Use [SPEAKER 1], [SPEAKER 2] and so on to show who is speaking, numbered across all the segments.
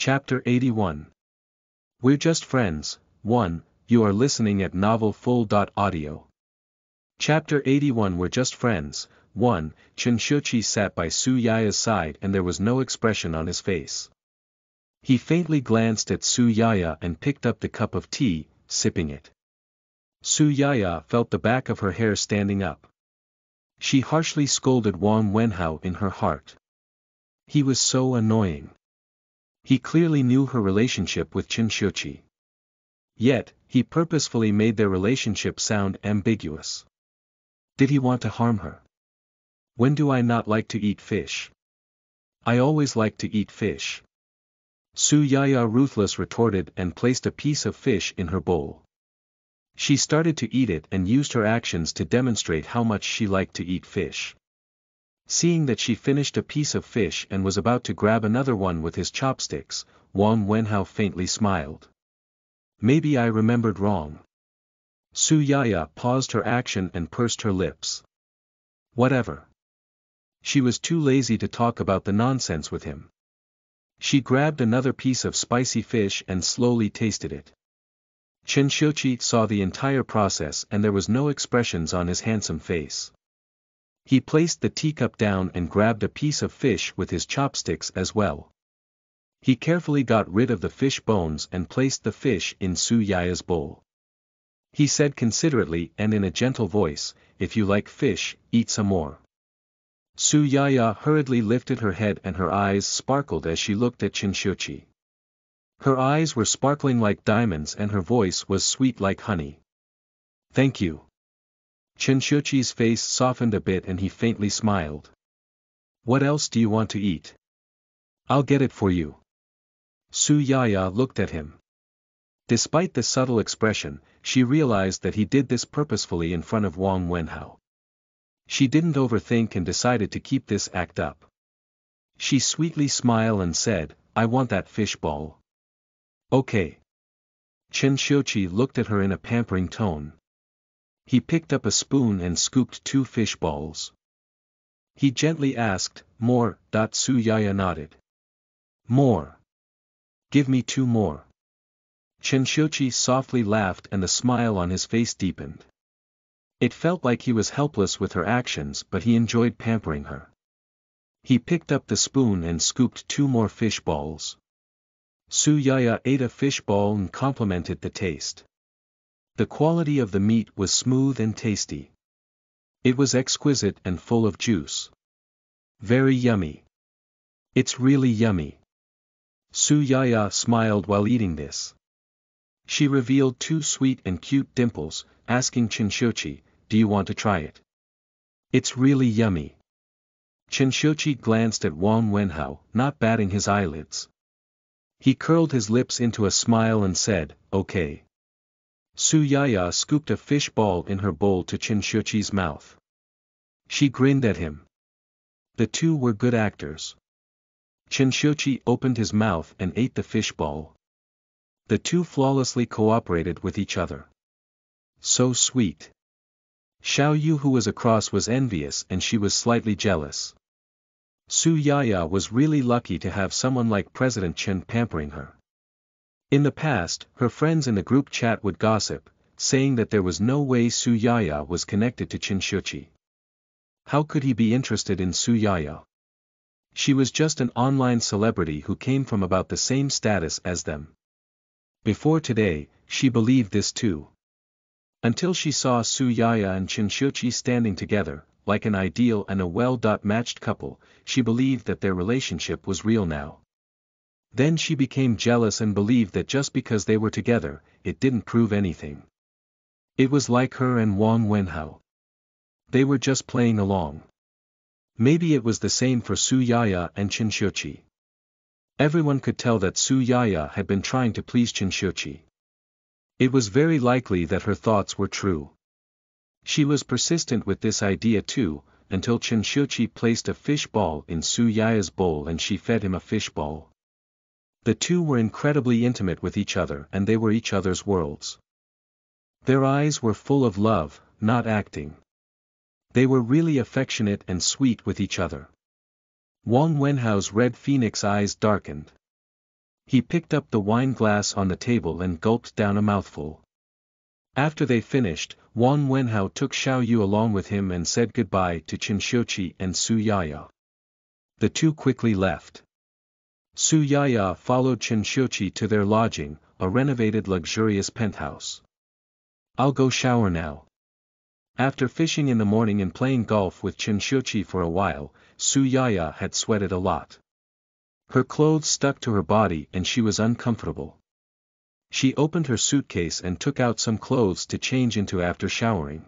[SPEAKER 1] Chapter 81. We're Just Friends, 1, you are listening at novelfull.audio. Chapter 81. We're Just Friends, 1, Chinshochi sat by Su-Yaya's side and there was no expression on his face. He faintly glanced at Su-Yaya and picked up the cup of tea, sipping it. Su-Yaya felt the back of her hair standing up. She harshly scolded Wang Wenhao in her heart. He was so annoying. He clearly knew her relationship with Chinshochi. Yet, he purposefully made their relationship sound ambiguous. Did he want to harm her? When do I not like to eat fish? I always like to eat fish. Su-Yaya ruthless retorted and placed a piece of fish in her bowl. She started to eat it and used her actions to demonstrate how much she liked to eat fish. Seeing that she finished a piece of fish and was about to grab another one with his chopsticks, Wang Wenhao faintly smiled. Maybe I remembered wrong. Su-Yaya paused her action and pursed her lips. Whatever. She was too lazy to talk about the nonsense with him. She grabbed another piece of spicy fish and slowly tasted it. Chinshochi saw the entire process and there was no expressions on his handsome face. He placed the teacup down and grabbed a piece of fish with his chopsticks as well. He carefully got rid of the fish bones and placed the fish in Su-Yaya's bowl. He said considerately and in a gentle voice, "If you like fish, eat some more." Su-Yaya hurriedly lifted her head and her eyes sparkled as she looked at Chinshochi. Her eyes were sparkling like diamonds and her voice was sweet like honey. "Thank you." Chinshochi's face softened a bit and he faintly smiled. "What else do you want to eat? I'll get it for you." Su-Yaya looked at him. Despite the subtle expression, she realized that he did this purposefully in front of Wang Wenhao. She didn't overthink and decided to keep this act up. She sweetly smiled and said, "I want that fish ball." "Okay." Chinshochi looked at her in a pampering tone. He picked up a spoon and scooped 2 fish balls. He gently asked, "More?" Su-Yaya nodded. "More. Give me 2 more." Chinshochi softly laughed and the smile on his face deepened. It felt like he was helpless with her actions but he enjoyed pampering her. He picked up the spoon and scooped 2 more fish balls. Su-Yaya ate a fish ball and complimented the taste. The quality of the meat was smooth and tasty. It was exquisite and full of juice. Very yummy. It's really yummy. Su-Yaya smiled while eating this. She revealed 2 sweet and cute dimples, asking Chinshochi, "Do you want to try it?" "It's really yummy." Chinshochi glanced at Wang Wenhao, not batting his eyelids. He curled his lips into a smile and said, "Okay." Su-Yaya scooped a fish ball in her bowl to Chinshochi's mouth. She grinned at him. The 2 were good actors. Chinshochi opened his mouth and ate the fish ball. The 2 flawlessly cooperated with each other. So sweet. Xiao Yu who was across was envious and she was slightly jealous. Su-Yaya was really lucky to have someone like President Chen pampering her. In the past, her friends in the group chat would gossip, saying that there was no way Su-Yaya was connected to Chinshochi. How could he be interested in Su-Yaya? She was just an online celebrity who came from about the same status as them. Before today, she believed this too. Until she saw Su-Yaya and Chinshochi standing together, like an ideal and a well-matched couple, she believed that their relationship was real now. Then she became jealous and believed that just because they were together, it didn't prove anything. It was like her and Wang Wenhao. They were just playing along. Maybe it was the same for Su-Yaya and Chinshochi. Everyone could tell that Su-Yaya had been trying to please Chinshochi. It was very likely that her thoughts were true. She was persistent with this idea too, until Chinshochi placed a fish ball in Su-Yaya's bowl and she fed him a fish ball. The 2 were incredibly intimate with each other and they were each other's worlds. Their eyes were full of love, not acting. They were really affectionate and sweet with each other. Wang Wenhao's red phoenix eyes darkened. He picked up the wine glass on the table and gulped down a mouthful. After they finished, Wang Wenhao took Xiao Yu along with him and said goodbye to Chen Xiuqi and Su Yaya. The two quickly left. Su Yaya followed Chen Xiuqi to their lodging, a renovated luxurious penthouse. "I'll go shower now." After fishing in the morning and playing golf with Chen Xiuqi for a while, Su Yaya had sweated a lot. Her clothes stuck to her body and she was uncomfortable. She opened her suitcase and took out some clothes to change into after showering.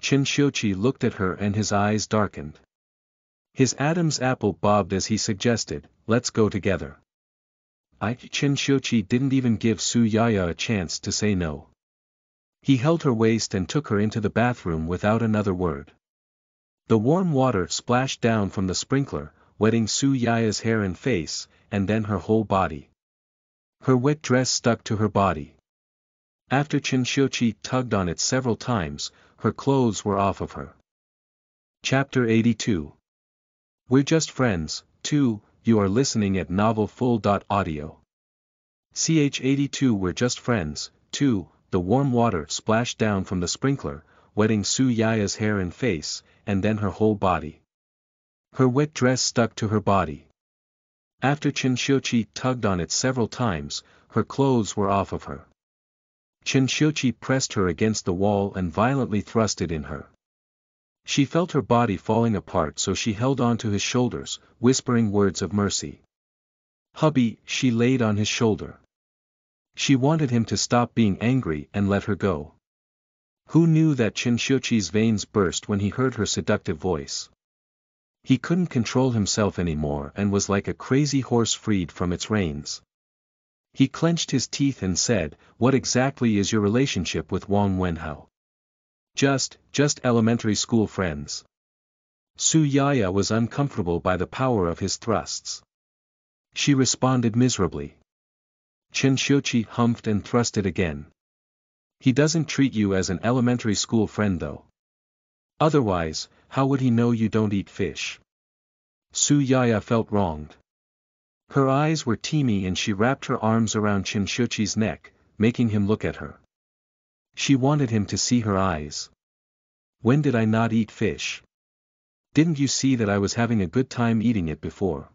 [SPEAKER 1] Chen Xiuqi looked at her and his eyes darkened. His Adam's apple bobbed as he suggested, "Let's go together." Chen Xiuqi didn't even give Su Yaya a chance to say no. He held her waist and took her into the bathroom without another word. The warm water splashed down from the sprinkler, wetting Su Yaya's hair and face, and then her whole body. Her wet dress stuck to her body. After Chen Xiuqi tugged on it several times, her clothes were off of her. Chapter 82. We're Just Friends, 2, you are listening at novelfull.audio. Ch 82 We're Just Friends, 2, the warm water splashed down from the sprinkler, wetting Su Yaya's hair and face, and then her whole body. Her wet dress stuck to her body. After Chen Xiuqi tugged on it several times, her clothes were off of her. Chen Xiuqi pressed her against the wall and violently thrust it in her. She felt her body falling apart, so she held on to his shoulders, whispering words of mercy. "Hubby," she laid on his shoulder. She wanted him to stop being angry and let her go. Who knew that Chen Xiuqi's veins burst when he heard her seductive voice? He couldn't control himself anymore and was like a crazy horse freed from its reins. He clenched his teeth and said, "What exactly is your relationship with Wang Wenhao?" Just elementary school friends." Su Yaya was uncomfortable by the power of his thrusts. She responded miserably. Chen Xiuqi humphed and thrusted again. "He doesn't treat you as an elementary school friend though. Otherwise, how would he know you don't eat fish?" Su Yaya felt wronged. Her eyes were teamy and she wrapped her arms around Chen Xiuqi's neck, making him look at her. She wanted him to see her eyes. "When did I not eat fish? Didn't you see that I was having a good time eating it before?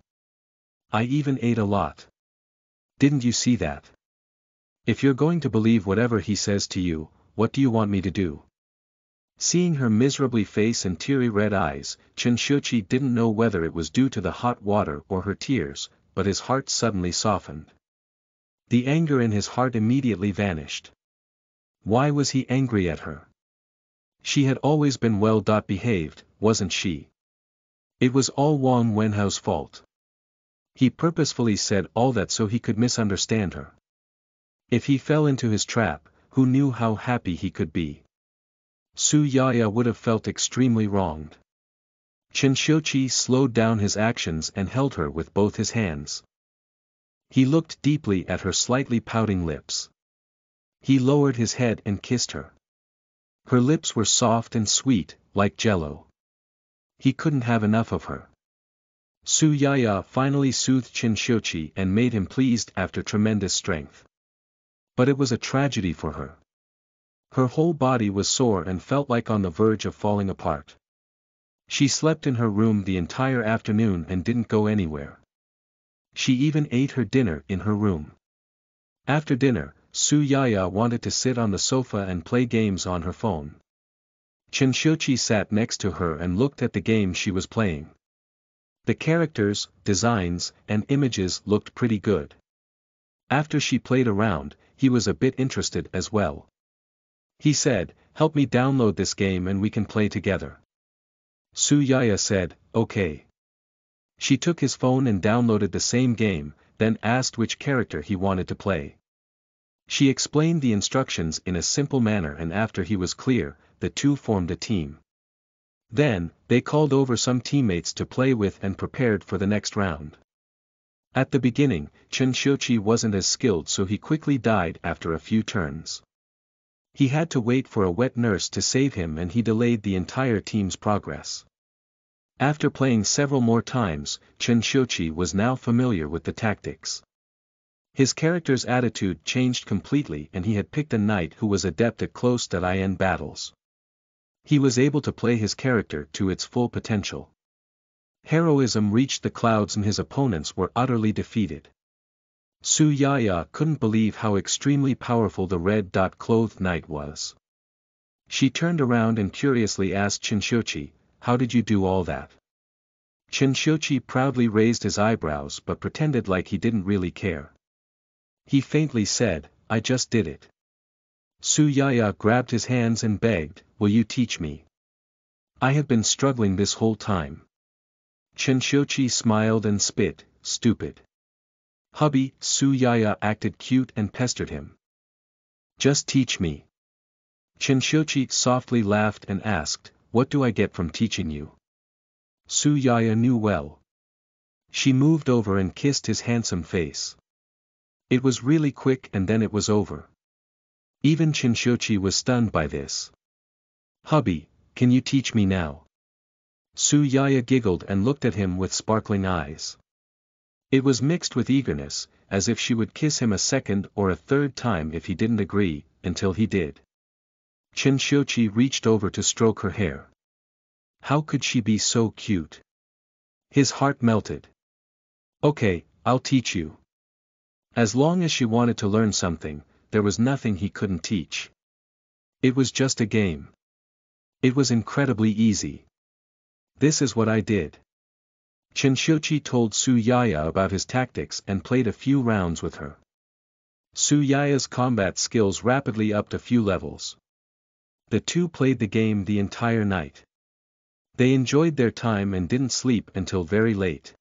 [SPEAKER 1] I even ate a lot. Didn't you see that? If you're going to believe whatever he says to you, what do you want me to do?" Seeing her miserably face and teary red eyes, Chen Xiuqi didn't know whether it was due to the hot water or her tears, but his heart suddenly softened. The anger in his heart immediately vanished. Why was he angry at her? She had always been well behaved, wasn't she? It was all Wang Wenhao's fault. He purposefully said all that so he could misunderstand her. If he fell into his trap, who knew how happy he could be? Su Yaya would have felt extremely wronged. Chen Xiuqi slowed down his actions and held her with both his hands. He looked deeply at her slightly pouting lips. He lowered his head and kissed her. Her lips were soft and sweet, like jello. He couldn't have enough of her. Su Yaya finally soothed Chen Xiuqi and made him pleased after tremendous strength. But it was a tragedy for her. Her whole body was sore and felt like on the verge of falling apart. She slept in her room the entire afternoon and didn't go anywhere. She even ate her dinner in her room. After dinner, Su Yaya wanted to sit on the sofa and play games on her phone. Chen Xiuqi sat next to her and looked at the game she was playing. The characters, designs, and images looked pretty good. After she played around, he was a bit interested as well. He said, "Help me download this game and we can play together." Su Yaya said, "Okay." She took his phone and downloaded the same game, then asked which character he wanted to play. She explained the instructions in a simple manner and after he was clear, the two formed a team. Then, they called over some teammates to play with and prepared for the next round. At the beginning, Chen Xiuqi wasn't as skilled so he quickly died after a few turns. He had to wait for a wet nurse to save him and he delayed the entire team's progress. After playing several more times, Chen Xiuqi was now familiar with the tactics. His character's attitude changed completely and he had picked a knight who was adept at close-in battles. He was able to play his character to its full potential. Heroism reached the clouds and his opponents were utterly defeated. Su Yaya couldn't believe how extremely powerful the red-clothed knight was. She turned around and curiously asked Chinshochi, "How did you do all that?" Chinshochi proudly raised his eyebrows but pretended like he didn't really care. He faintly said, "I just did it." Su Yaya grabbed his hands and begged, "Will you teach me? I have been struggling this whole time." Chinshochi smiled and spit, "Stupid. Hubby." Su Yaya acted cute and pestered him. "Just teach me." Chinshochi softly laughed and asked, "What do I get from teaching you?" Su Yaya knew well. She moved over and kissed his handsome face. It was really quick and then it was over. Even Chinshochi was stunned by this. "Hubby, can you teach me now?" Su Yaya giggled and looked at him with sparkling eyes. It was mixed with eagerness, as if she would kiss him a second or a third time if he didn't agree, until he did. Chinshochi reached over to stroke her hair. How could she be so cute? His heart melted. "Okay, I'll teach you." As long as she wanted to learn something, there was nothing he couldn't teach. It was just a game. It was incredibly easy. "This is what I did." Chinshochi told Su Yaya about his tactics and played a few rounds with her. Su Yaya's combat skills rapidly upped a few levels. The two played the game the entire night. They enjoyed their time and didn't sleep until very late.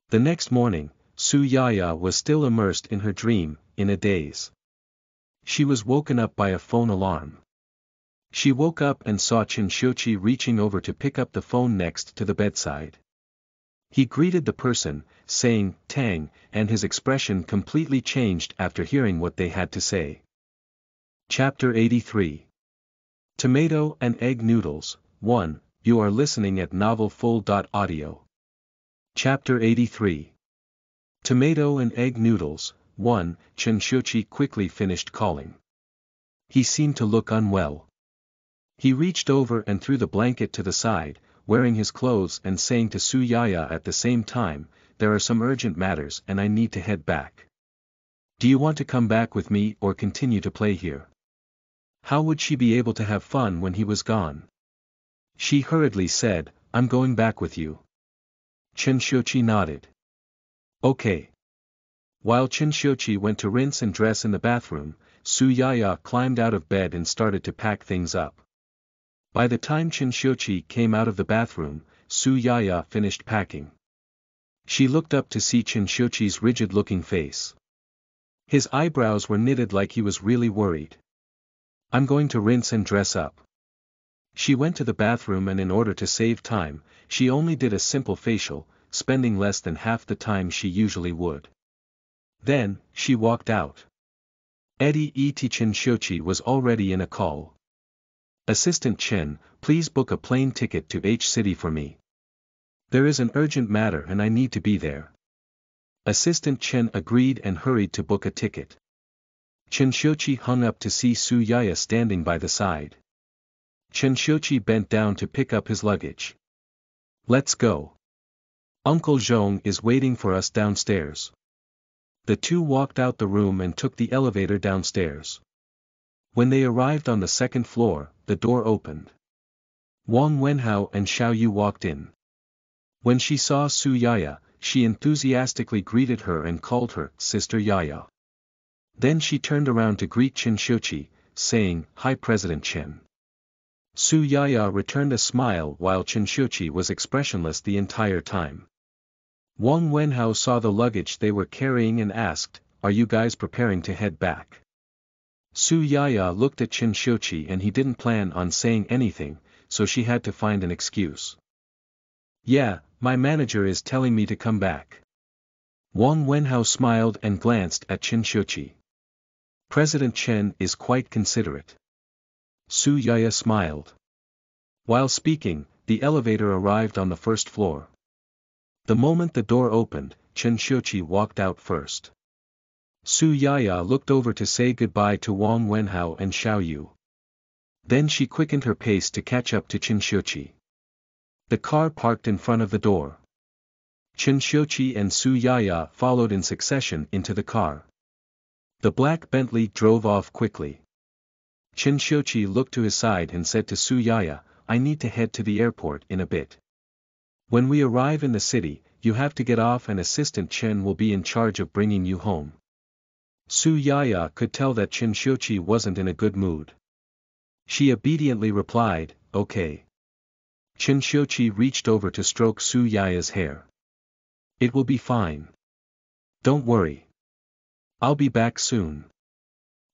[SPEAKER 1] The next morning, Su Yaya was still immersed in her dream, in a daze. She was woken up by a phone alarm. She woke up and saw Chinshochi reaching over to pick up the phone next to the bedside. He greeted the person, saying, "Tang," and his expression completely changed after hearing what they had to say. Chapter 83. Tomato and Egg Noodles, 1. You are listening at novelfull.audio. Chapter 83. Tomato and Egg Noodles, 1. Chinshochi quickly finished calling. He seemed to look unwell. He reached over and threw the blanket to the side, wearing his clothes and saying to Su Yaya at the same time, "There are some urgent matters and I need to head back. Do you want to come back with me or continue to play here?" How would she be able to have fun when he was gone? She hurriedly said, "I'm going back with you." Chinshochi nodded. "Okay." While Chinshochi went to rinse and dress in the bathroom, Su Yaya climbed out of bed and started to pack things up. By the time Chinshochi came out of the bathroom, Su Yaya finished packing. She looked up to see Chinshochi's rigid-looking face. His eyebrows were knitted like he was really worried. "I'm going to rinse and dress up." She went to the bathroom and in order to save time, she only did a simple facial, spending less than half the time she usually would. Then, she walked out. Eddie Chinshochi was already in a call. "Assistant Chen, please book a plane ticket to H City for me. There is an urgent matter and I need to be there." Assistant Chen agreed and hurried to book a ticket. Chinshochi hung up to see Su Yaya standing by the side. Chinshochi bent down to pick up his luggage. "Let's go. Uncle Zhong is waiting for us downstairs." The two walked out the room and took the elevator downstairs. When they arrived on the second floor, the door opened. Wang Wenhao and Xiao Yu walked in. When she saw Su Yaya, she enthusiastically greeted her and called her Sister Yaya. Then she turned around to greet Chinshochi, saying, "Hi President Chen." Su Yaya returned a smile while Chinshochi was expressionless the entire time. Wang Wenhao saw the luggage they were carrying and asked, "Are you guys preparing to head back?" Su Yaya looked at Chinshochi and he didn't plan on saying anything, so she had to find an excuse. "Yeah, my manager is telling me to come back." Wang Wenhao smiled and glanced at Chinshochi. "President Chen is quite considerate." Su Yaya smiled. While speaking, the elevator arrived on the first floor. The moment the door opened, Chinshochi walked out first. Su Yaya looked over to say goodbye to Wang Wenhao and Xiao Yu. Then she quickened her pace to catch up to Qin Shouqi. The car parked in front of the door. Qin Shouqi and Su Yaya followed in succession into the car. The black Bentley drove off quickly. Qin Shouqi looked to his side and said to Su Yaya, "I need to head to the airport in a bit. When we arrive in the city, you have to get off and Assistant Chen will be in charge of bringing you home." Su Yaya could tell that Qin Shouqi wasn't in a good mood. She obediently replied, "Okay." Qin Shouqi reached over to stroke Su Yaya's hair. "It will be fine. Don't worry. I'll be back soon."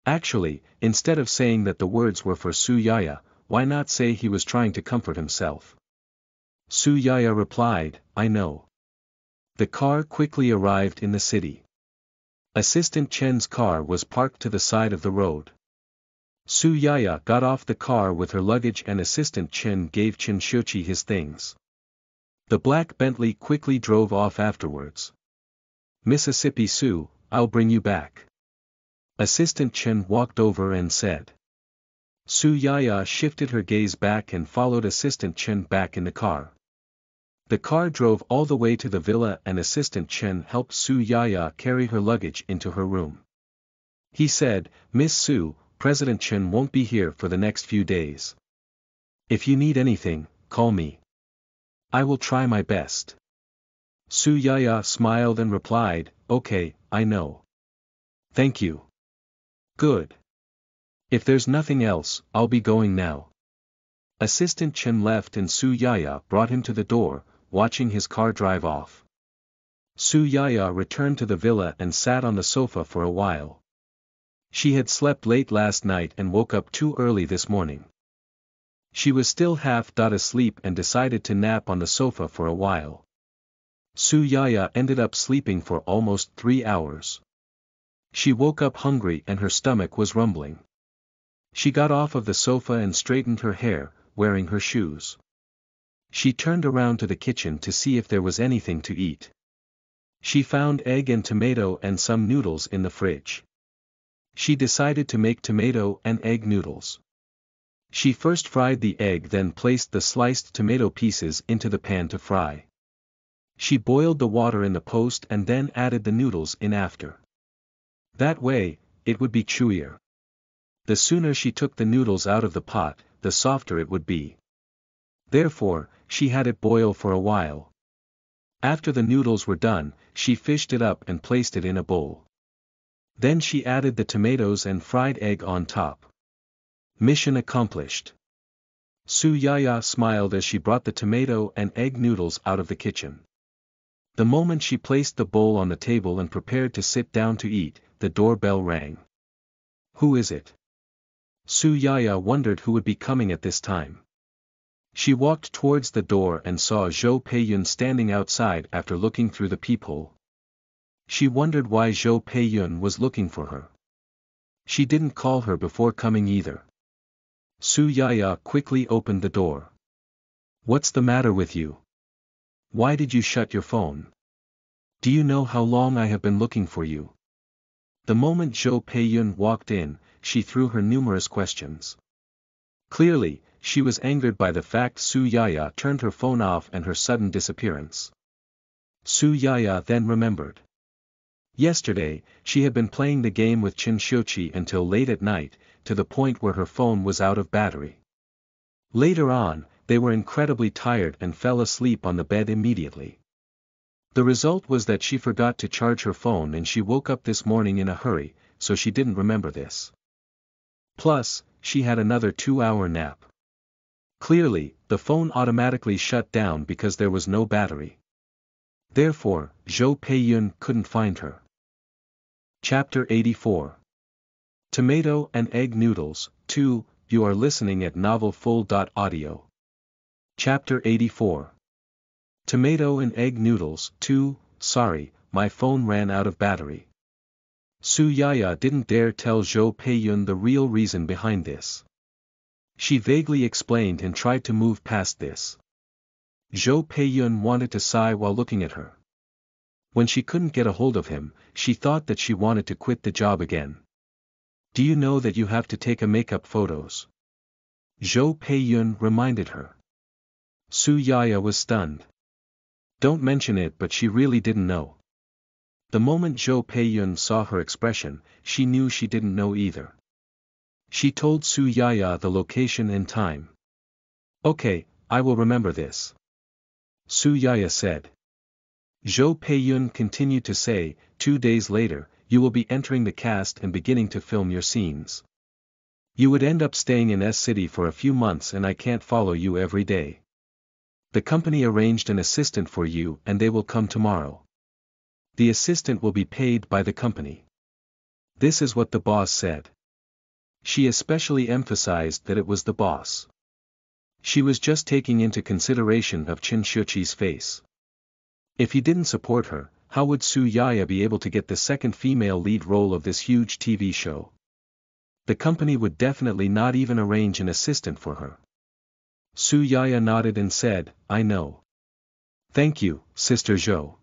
[SPEAKER 1] Actually, instead of saying that the words were for Su Yaya, why not say he was trying to comfort himself? Su Yaya replied, "I know." The car quickly arrived in the city. Assistant Chen's car was parked to the side of the road. Su Yaya got off the car with her luggage and Assistant Chen gave Qin Shouqi his things. The black Bentley quickly drove off afterwards. "Mississippi Su, I'll bring you back." Assistant Chen walked over and said. Su Yaya shifted her gaze back and followed Assistant Chen back in the car. The car drove all the way to the villa and Assistant Chen helped Su Yaya carry her luggage into her room. He said, "Miss Su, President Chen won't be here for the next few days. If you need anything, call me. I will try my best." Su Yaya smiled and replied, "Okay, I know. Thank you." "Good. If there's nothing else, I'll be going now." Assistant Chen left and Su Yaya brought him to the door, watching his car drive off. Su Yaya returned to the villa and sat on the sofa for a while. She had slept late last night and woke up too early this morning. She was still half asleep and decided to nap on the sofa for a while. Su Yaya ended up sleeping for almost 3 hours. She woke up hungry and her stomach was rumbling. She got off of the sofa and straightened her hair, wearing her shoes. She turned around to the kitchen to see if there was anything to eat. She found egg and tomato and some noodles in the fridge. She decided to make tomato and egg noodles. She first fried the egg, then placed the sliced tomato pieces into the pan to fry. She boiled the water in the pot and then added the noodles in after. That way, it would be chewier. The sooner she took the noodles out of the pot, the softer it would be. Therefore, she had it boil for a while. After the noodles were done, she fished it up and placed it in a bowl. Then she added the tomatoes and fried egg on top. Mission accomplished. Su Yaya smiled as she brought the tomato and egg noodles out of the kitchen. The moment she placed the bowl on the table and prepared to sit down to eat, the doorbell rang. Who is it? Su Yaya wondered who would be coming at this time. She walked towards the door and saw Zhou Peiyun standing outside after looking through the peephole. She wondered why Zhou Peiyun was looking for her. She didn't call her before coming either. Su Yaya quickly opened the door. What's the matter with you? Why did you shut your phone? Do you know how long I have been looking for you? The moment Zhou Peiyun walked in, she threw her numerous questions. Clearly, she was angered by the fact Su Yaya turned her phone off and her sudden disappearance. Su Yaya then remembered. Yesterday, she had been playing the game with Qin Shouqi until late at night, to the point where her phone was out of battery. Later on, they were incredibly tired and fell asleep on the bed immediately. The result was that she forgot to charge her phone and she woke up this morning in a hurry, so she didn't remember this. Plus, she had another 2-hour nap. Clearly, the phone automatically shut down because there was no battery. Therefore, Zhou Peiyun couldn't find her. Chapter 84. Tomato and Egg Noodles, 2, you are listening at novelfull.audio. Chapter 84. Tomato and Egg Noodles, 2, sorry, my phone ran out of battery. Su Yaya didn't dare tell Zhou Peiyun the real reason behind this. She vaguely explained and tried to move past this. Zhou Peiyun wanted to sigh while looking at her. When she couldn't get a hold of him, she thought that she wanted to quit the job again. Do you know that you have to take a makeup photos? Zhou Peiyun reminded her. Su Yaya was stunned. Don't mention it, but she really didn't know. The moment Zhou Peiyun saw her expression, she knew she didn't know either. She told Su Yaya the location and time. Okay, I will remember this. Su Yaya said. Zhou Peiyun continued to say, 2 days later, you will be entering the cast and beginning to film your scenes. You would end up staying in S City for a few months and I can't follow you every day. The company arranged an assistant for you and they will come tomorrow. The assistant will be paid by the company. This is what the boss said. She especially emphasized that it was the boss. She was just taking into consideration of Chen Shuqi's face. If he didn't support her, how would Su Yaya be able to get the second female lead role of this huge TV show? The company would definitely not even arrange an assistant for her. Su Yaya nodded and said, I know. Thank you, Sister Zhou.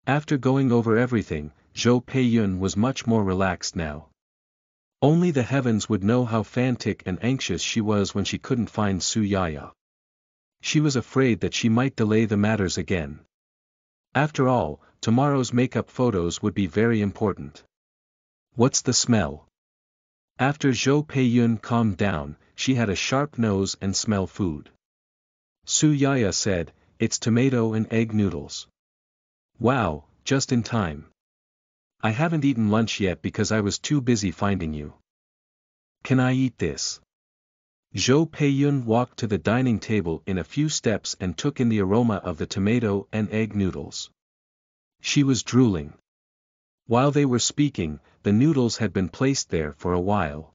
[SPEAKER 1] After going over everything, Zhou Peiyun was much more relaxed now. Only the heavens would know how frantic and anxious she was when she couldn't find Su Yaya. She was afraid that she might delay the matters again. After all, tomorrow's makeup photos would be very important. What's the smell? After Zhou Peiyun calmed down, she had a sharp nose and smelled food. Su Yaya said, it's tomato and egg noodles. Wow, just in time. I haven't eaten lunch yet because I was too busy finding you. Can I eat this? Zhou Peiyun walked to the dining table in a few steps and took in the aroma of the tomato and egg noodles. She was drooling. While they were speaking, the noodles had been placed there for a while.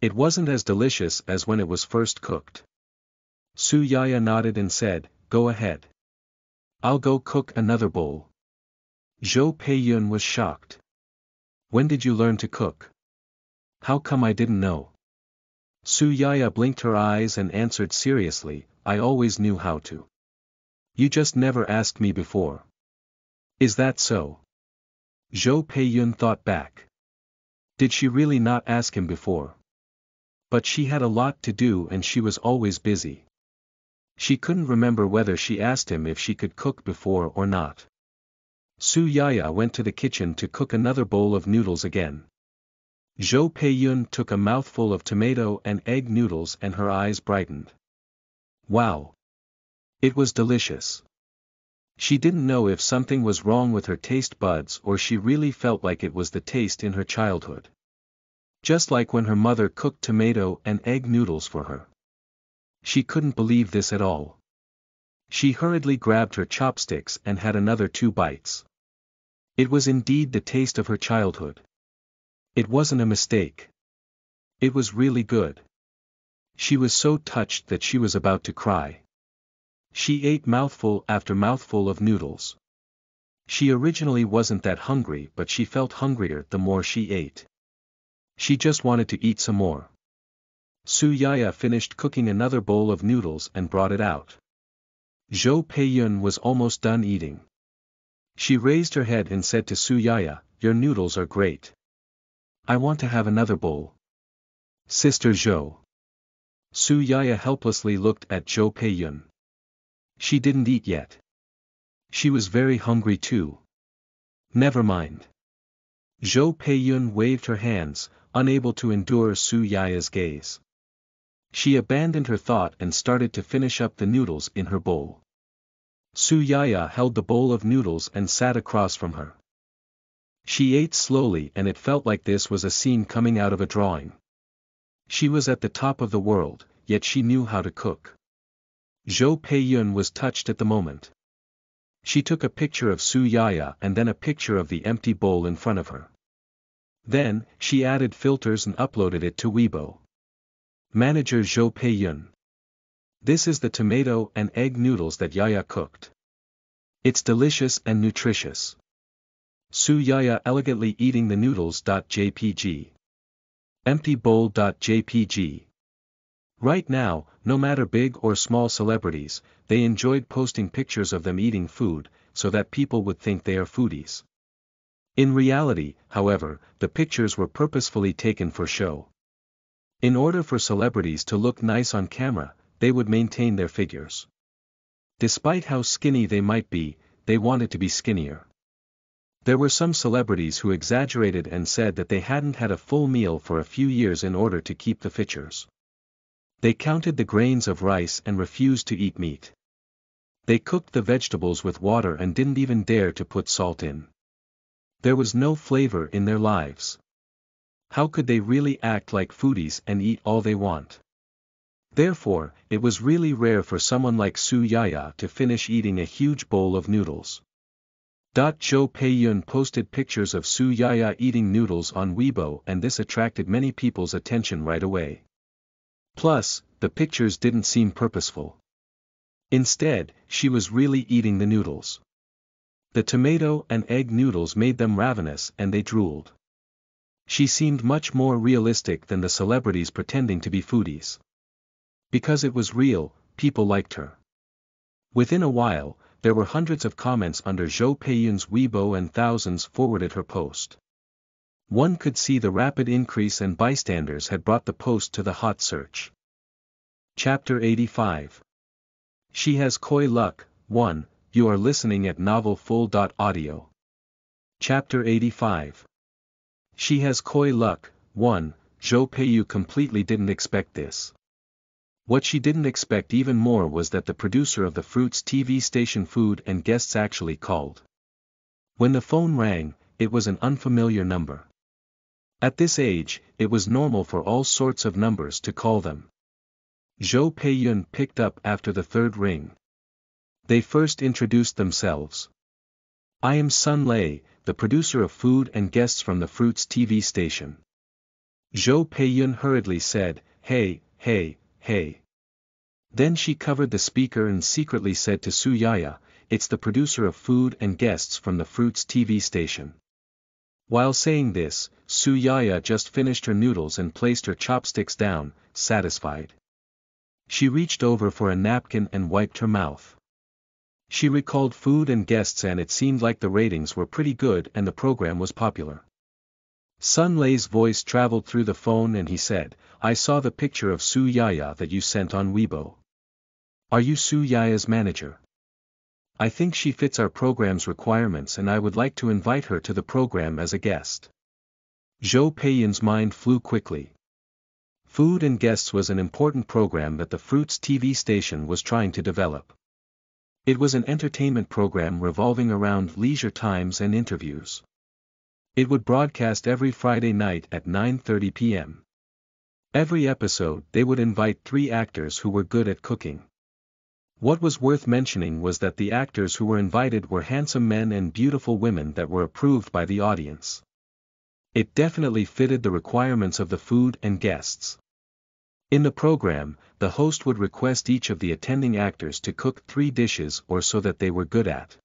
[SPEAKER 1] It wasn't as delicious as when it was first cooked. Su Yaya nodded and said, go ahead. I'll go cook another bowl. Zhou Peiyun was shocked. When did you learn to cook? How come I didn't know? Su Yaya blinked her eyes and answered seriously, I always knew how to. You just never asked me before. Is that so? Zhou Peiyun thought back. Did she really not ask him before? But she had a lot to do and she was always busy. She couldn't remember whether she asked him if she could cook before or not. Su Yaya went to the kitchen to cook another bowl of noodles again. Zhou Peiyun took a mouthful of tomato and egg noodles and her eyes brightened. Wow! It was delicious. She didn't know if something was wrong with her taste buds or she really felt like it was the taste in her childhood. Just like when her mother cooked tomato and egg noodles for her. She couldn't believe this at all. She hurriedly grabbed her chopsticks and had another 2 bites. It was indeed the taste of her childhood. It wasn't a mistake. It was really good. She was so touched that she was about to cry. She ate mouthful after mouthful of noodles. She originally wasn't that hungry, but she felt hungrier the more she ate. She just wanted to eat some more. Su Yaya finished cooking another bowl of noodles and brought it out. Zhou Peiyun was almost done eating. She raised her head and said to Su Yaya, your noodles are great. I want to have another bowl. Sister Zhou. Su Yaya helplessly looked at Zhou Peiyun. She didn't eat yet. She was very hungry too. Never mind. Zhou Peiyun waved her hands, unable to endure Su Yaya's gaze. She abandoned her thought and started to finish up the noodles in her bowl. Su Yaya held the bowl of noodles and sat across from her. She ate slowly and it felt like this was a scene coming out of a drawing. She was at the top of the world, yet she knew how to cook. Zhou Peiyun was touched at the moment. She took a picture of Su Yaya and then a picture of the empty bowl in front of her. Then, she added filters and uploaded it to Weibo. Manager Zhou Peiyun. This is the tomato and egg noodles that Yaya cooked. It's delicious and nutritious. Su Yaya elegantly eating the noodles.jpg. Empty bowl.jpg. Right now, no matter big or small celebrities, they enjoyed posting pictures of them eating food, so that people would think they are foodies. In reality, however, the pictures were purposefully taken for show. In order for celebrities to look nice on camera, they would maintain their figures. Despite how skinny they might be, they wanted to be skinnier. There were some celebrities who exaggerated and said that they hadn't had a full meal for a few years in order to keep the features. They counted the grains of rice and refused to eat meat. They cooked the vegetables with water and didn't even dare to put salt in. There was no flavor in their lives. How could they really act like foodies and eat all they want? Therefore, it was really rare for someone like Su Yaya to finish eating a huge bowl of noodles. Zhou Peiyun posted pictures of Su Yaya eating noodles on Weibo, and this attracted many people's attention right away. Plus, the pictures didn't seem purposeful. Instead, she was really eating the noodles. The tomato and egg noodles made them ravenous and they drooled. She seemed much more realistic than the celebrities pretending to be foodies. Because it was real, people liked her. Within a while, there were hundreds of comments under Zhou Peiyun's Weibo and thousands forwarded her post. One could see the rapid increase, and bystanders had brought the post to the hot search. Chapter 85. She has koi luck. 1. You are listening at novelfull.audio. Chapter 85. She has koi luck. 1. Zhou Peiyun completely didn't expect this. What she didn't expect even more was that the producer of the Fruits TV station Food and Guests actually called. When the phone rang, it was an unfamiliar number. At this age, it was normal for all sorts of numbers to call them. Zhou Peiyun picked up after the third ring. They first introduced themselves. I am Sun Lei, the producer of Food and Guests from the Fruits TV station. Zhou Peiyun hurriedly said, Hey. Then she covered the speaker and secretly said to Su Yaya, it's the producer of Food and Guests from the Fruits TV station. While saying this, Su Yaya just finished her noodles and placed her chopsticks down, satisfied. She reached over for a napkin and wiped her mouth. She recalled Food and Guests and it seemed like the ratings were pretty good and the program was popular. Sun Lei's voice traveled through the phone and he said, I saw the picture of Su Yaya that you sent on Weibo. Are you Su Yaya's manager? I think she fits our program's requirements and I would like to invite her to the program as a guest. Zhou Peiyun's mind flew quickly. Food and Guests was an important program that the Fruits TV station was trying to develop. It was an entertainment program revolving around leisure times and interviews. It would broadcast every Friday night at 9:30 p.m. Every episode they would invite 3 actors who were good at cooking. What was worth mentioning was that the actors who were invited were handsome men and beautiful women that were approved by the audience. It definitely fitted the requirements of the Food and Guests. In the program, the host would request each of the attending actors to cook 3 dishes or so that they were good at.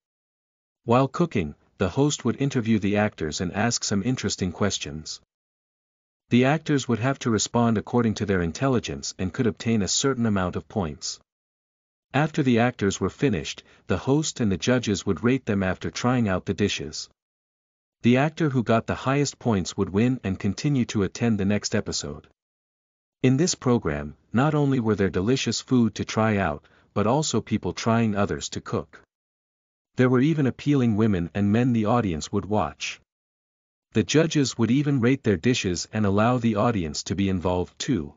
[SPEAKER 1] While cooking, the host would interview the actors and ask some interesting questions. The actors would have to respond according to their intelligence and could obtain a certain amount of points. After the actors were finished, the host and the judges would rate them after trying out the dishes. The actor who got the highest points would win and continue to attend the next episode. In this program, not only were there delicious food to try out, but also people trying others to cook. There were even appealing women and men the audience would watch. The judges would even rate their dishes and allow the audience to be involved too.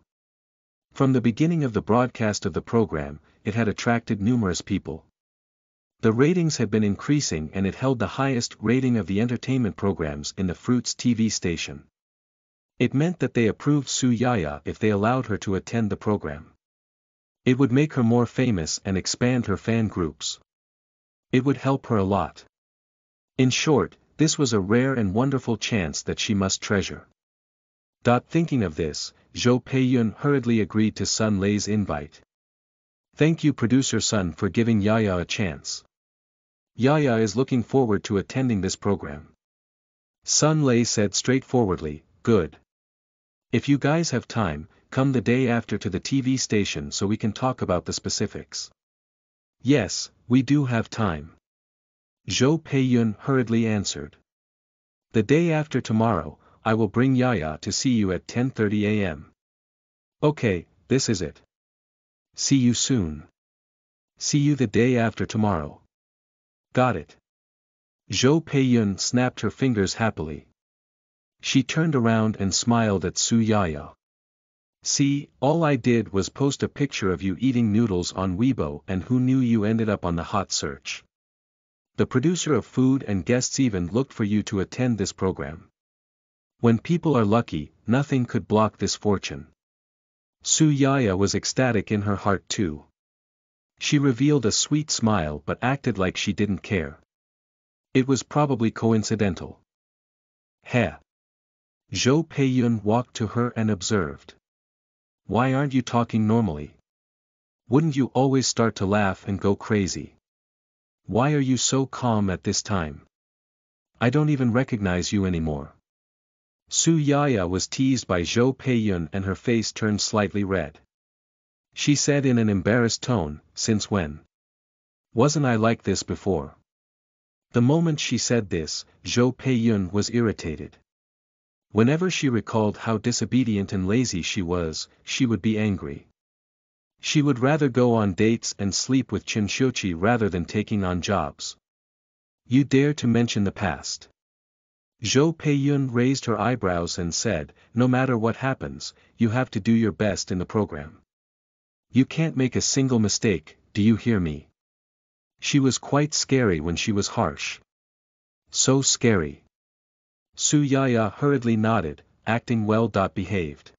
[SPEAKER 1] From the beginning of the broadcast of the program, it had attracted numerous people. The ratings had been increasing and it held the highest rating of the entertainment programs in the Fruits TV station. It meant that they approved Su Yaya if they allowed her to attend the program. It would make her more famous and expand her fan groups. It would help her a lot. In short, this was a rare and wonderful chance that she must treasure. Thinking of this, Zhou Peiyun hurriedly agreed to Sun Lei's invite. Thank you Producer Sun for giving Yaya a chance. Yaya is looking forward to attending this program. Sun Lei said straightforwardly, good. If you guys have time, come the day after to the TV station so we can talk about the specifics. Yes, we do have time. Zhou Peiyun hurriedly answered. The day after tomorrow, I will bring Yaya to see you at 10:30 a.m. Okay, this is it. See you soon. See you the day after tomorrow. Got it. Zhou Peiyun snapped her fingers happily. She turned around and smiled at Su Yaya. See, all I did was post a picture of you eating noodles on Weibo, and who knew you ended up on the hot search. The producer of Food and Guests even looked for you to attend this program. When people are lucky, nothing could block this fortune. Su Yaya was ecstatic in her heart too. She revealed a sweet smile but acted like she didn't care. It was probably coincidental. Heh. Zhou Peiyun walked to her and observed. Why aren't you talking normally? Wouldn't you always start to laugh and go crazy? Why are you so calm at this time? I don't even recognize you anymore. Su Yaya was teased by Zhou Peiyun and her face turned slightly red. She said in an embarrassed tone, since when? Wasn't I like this before? The moment she said this, Zhou Peiyun was irritated. Whenever she recalled how disobedient and lazy she was, she would be angry. She would rather go on dates and sleep with Chen Xiuqi rather than taking on jobs. You dare to mention the past? Zhou Peiyun raised her eyebrows and said, no matter what happens, you have to do your best in the program. You can't make a single mistake, do you hear me? She was quite scary when she was harsh. So scary. Su Yaya hurriedly nodded, acting well behaved.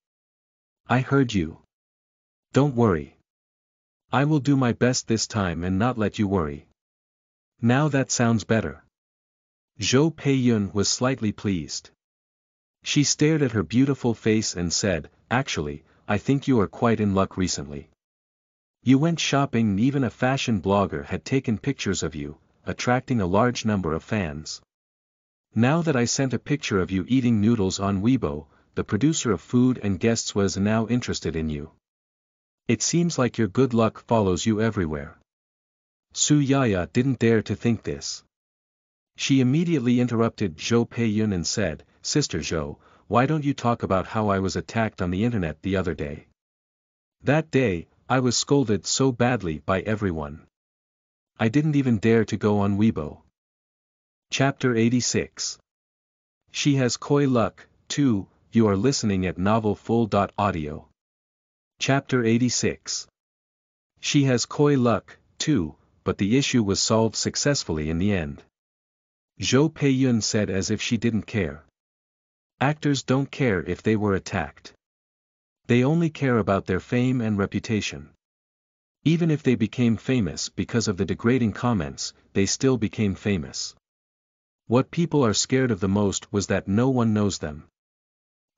[SPEAKER 1] I heard you. Don't worry. I will do my best this time and not let you worry. Now that sounds better. Zhou Peiyun was slightly pleased. She stared at her beautiful face and said, actually, I think you are quite in luck recently. You went shopping and even a fashion blogger had taken pictures of you, attracting a large number of fans. Now that I sent a picture of you eating noodles on Weibo, the producer of Food and Guests was now interested in you. It seems like your good luck follows you everywhere. Su Yaya didn't dare to think this. She immediately interrupted Zhou Peiyun and said, Sister Zhou, why don't you talk about how I was attacked on the internet the other day? That day, I was scolded so badly by everyone. I didn't even dare to go on Weibo. Chapter 86. She has koi luck, too. You are listening at novelfull.audio. Chapter 86. She has koi luck, too, but the issue was solved successfully in the end. Zhou Peiyun said as if she didn't care. Actors don't care if they were attacked. They only care about their fame and reputation. Even if they became famous because of the degrading comments, they still became famous. What people are scared of the most was that no one knows them.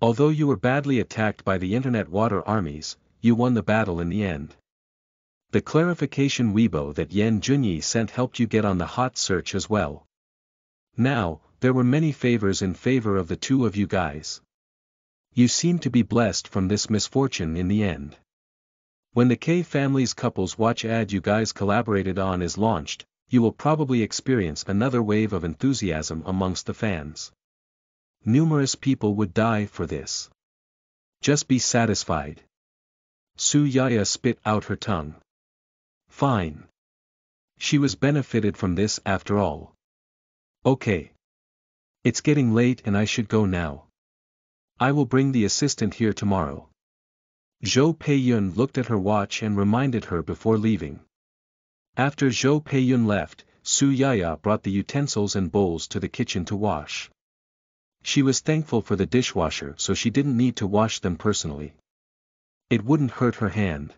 [SPEAKER 1] Although you were badly attacked by the internet water armies, you won the battle in the end. The clarification Weibo that Yan Junyi sent helped you get on the hot search as well. Now, there were many favors in favor of the two of you guys. You seem to be blessed from this misfortune in the end. When the K Family's couples watch ad you guys collaborated on is launched, you will probably experience another wave of enthusiasm amongst the fans. Numerous people would die for this. Just be satisfied. Su Yaya spit out her tongue. Fine. She was benefited from this after all. Okay. It's getting late and I should go now. I will bring the assistant here tomorrow. Zhou Peiyun looked at her watch and reminded her before leaving. After Zhou Peiyun left, Su Yaya brought the utensils and bowls to the kitchen to wash. She was thankful for the dishwasher so she didn't need to wash them personally. It wouldn't hurt her hand.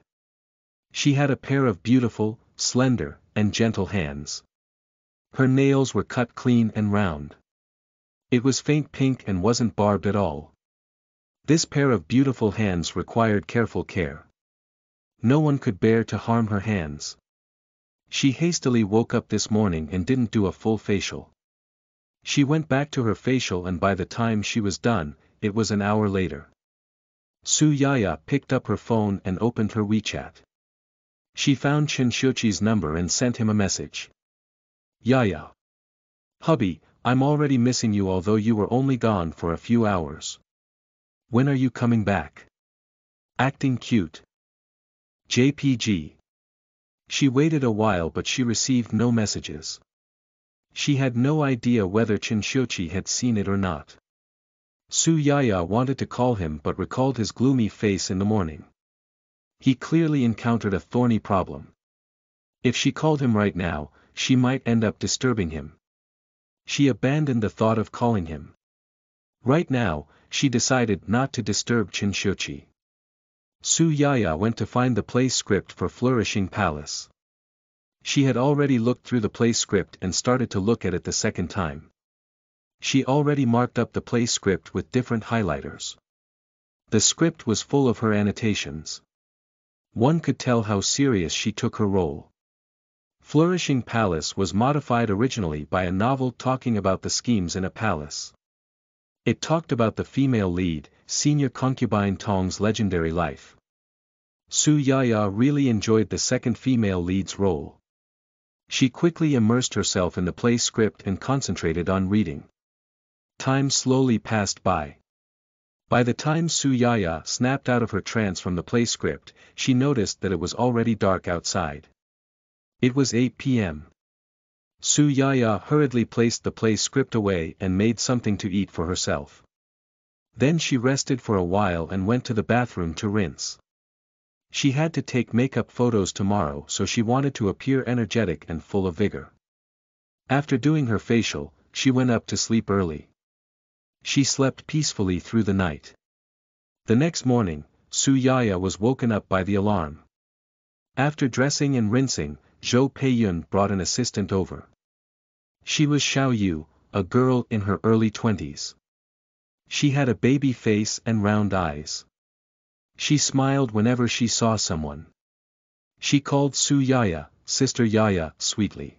[SPEAKER 1] She had a pair of beautiful, slender, and gentle hands. Her nails were cut clean and round. It was faint pink and wasn't barbed at all. This pair of beautiful hands required careful care. No one could bear to harm her hands. She hastily woke up this morning and didn't do a full facial. She went back to her facial and by the time she was done, it was an hour later. Su Yaya picked up her phone and opened her WeChat. She found Chen Xiuqi's number and sent him a message. Yaya. Hubby, I'm already missing you although you were only gone for a few hours. When are you coming back? Acting cute. JPG. She waited a while but she received no messages. She had no idea whether Chen Xiuqi had seen it or not. Su Yaya wanted to call him but recalled his gloomy face in the morning. He clearly encountered a thorny problem. If she called him right now, she might end up disturbing him. She abandoned the thought of calling him. Right now, she decided not to disturb Chen Xiuqi. Su Yaya went to find the play script for Flourishing Palace. She had already looked through the play script and started to look at it the second time. She already marked up the play script with different highlighters. The script was full of her annotations. One could tell how serious she took her role. Flourishing Palace was modified originally by a novel talking about the schemes in a palace. It talked about the female lead, senior concubine Tong's legendary life. Su Yaya really enjoyed the second female lead's role. She quickly immersed herself in the play script and concentrated on reading. Time slowly passed by. By the time Su Yaya snapped out of her trance from the play script, she noticed that it was already dark outside. It was 8 p.m. Su Yaya hurriedly placed the play script away and made something to eat for herself. Then she rested for a while and went to the bathroom to rinse. She had to take makeup photos tomorrow so she wanted to appear energetic and full of vigor. After doing her facial, she went up to sleep early. She slept peacefully through the night. The next morning, Su Yaya was woken up by the alarm. After dressing and rinsing, Zhou Peiyun brought an assistant over. She was Xiao Yu, a girl in her early 20s. She had a baby face and round eyes. She smiled whenever she saw someone. She called Su Yaya, Sister Yaya, sweetly.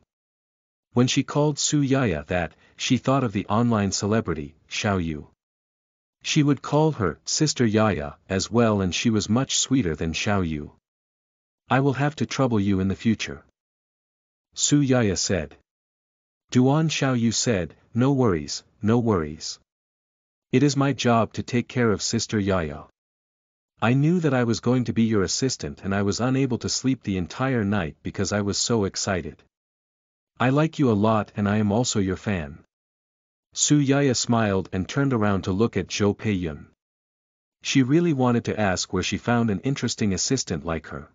[SPEAKER 1] When she called Su Yaya that, she thought of the online celebrity, Xiao Yu. She would call her Sister Yaya as well, and she was much sweeter than Xiao Yu. I will have to trouble you in the future, Su Yaya said. Duan Xiao Yu said, no worries, no worries. It is my job to take care of Sister Yaya. I knew that I was going to be your assistant and I was unable to sleep the entire night because I was so excited. I like you a lot and I am also your fan. Su Yaya smiled and turned around to look at Zhou Peiyun. She really wanted to ask where she found an interesting assistant like her.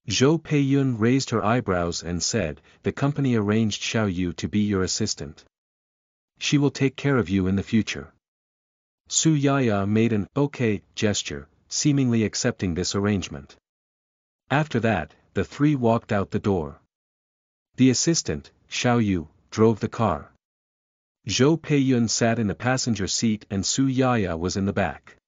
[SPEAKER 1] Zhou Peiyun raised her eyebrows and said, the company arranged Xiao Yu to be your assistant. She will take care of you in the future. Su Yaya made an okay gesture, seemingly accepting this arrangement. After that, the three walked out the door. The assistant, Xiao Yu, drove the car. Zhou Peiyun sat in the passenger seat and Su Yaya was in the back.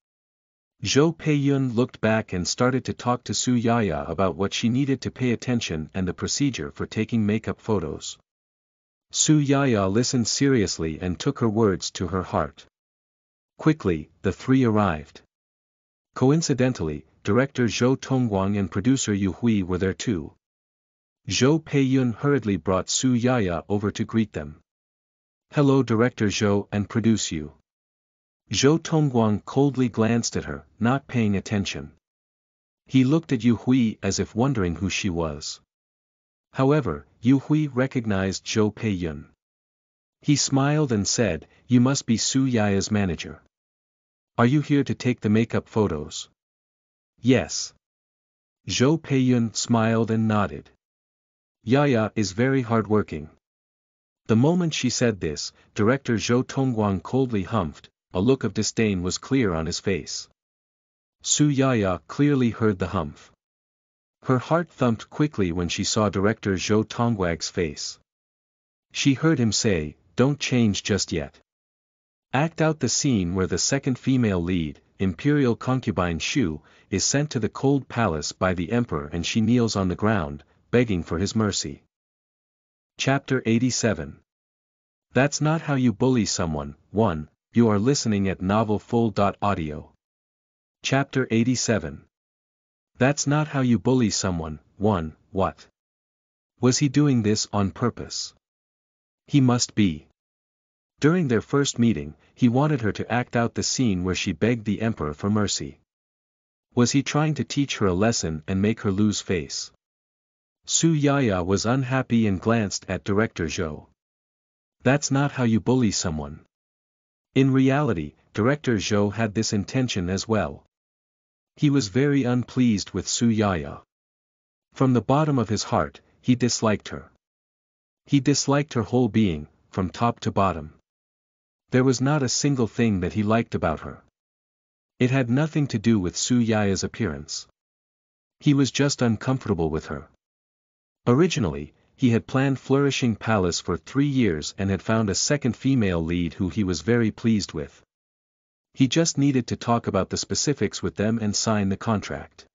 [SPEAKER 1] Zhou Peiyun looked back and started to talk to Su Yaya about what she needed to pay attention and the procedure for taking makeup photos. Su Yaya listened seriously and took her words to her heart. Quickly, the three arrived. Coincidentally, director Zhou Tongguang and producer Yu Hui were there too. Zhou Peiyun hurriedly brought Su Yaya over to greet them. Hello Director Zhou and produce Yu. Zhou Tongguang coldly glanced at her, not paying attention. He looked at Yu Hui as if wondering who she was. However, Yu Hui recognized Zhou Peiyun. He smiled and said, you must be Su Yaya's manager. Are you here to take the makeup photos? Yes. Zhou Peiyun smiled and nodded. Yaya is very hardworking. The moment she said this, director Zhou Tongguang coldly humphed, a look of disdain was clear on his face. Su Yaya clearly heard the humph. Her heart thumped quickly when she saw director Zhou Tongguang's face. She heard him say, don't change just yet. Act out the scene where the second female lead, imperial concubine Xu, is sent to the cold palace by the emperor and she kneels on the ground, begging for his mercy. Chapter 87. That's not how you bully someone. 1. You are listening at novelfull.audio. Chapter 87. That's not how you bully someone. 1. What? Was he doing this on purpose? He must be. During their first meeting, he wanted her to act out the scene where she begged the emperor for mercy. Was he trying to teach her a lesson and make her lose face? Su Yaya was unhappy and glanced at director Zhou. That's not how you bully someone. In reality, director Zhou had this intention as well. He was very unpleased with Su Yaya. From the bottom of his heart, he disliked her. He disliked her whole being, from top to bottom. There was not a single thing that he liked about her. It had nothing to do with Su Yaya's appearance. He was just uncomfortable with her. Originally, he had planned Flourishing Palace for 3 years and had found a second female lead who he was very pleased with. He just needed to talk about the specifics with them and sign the contract.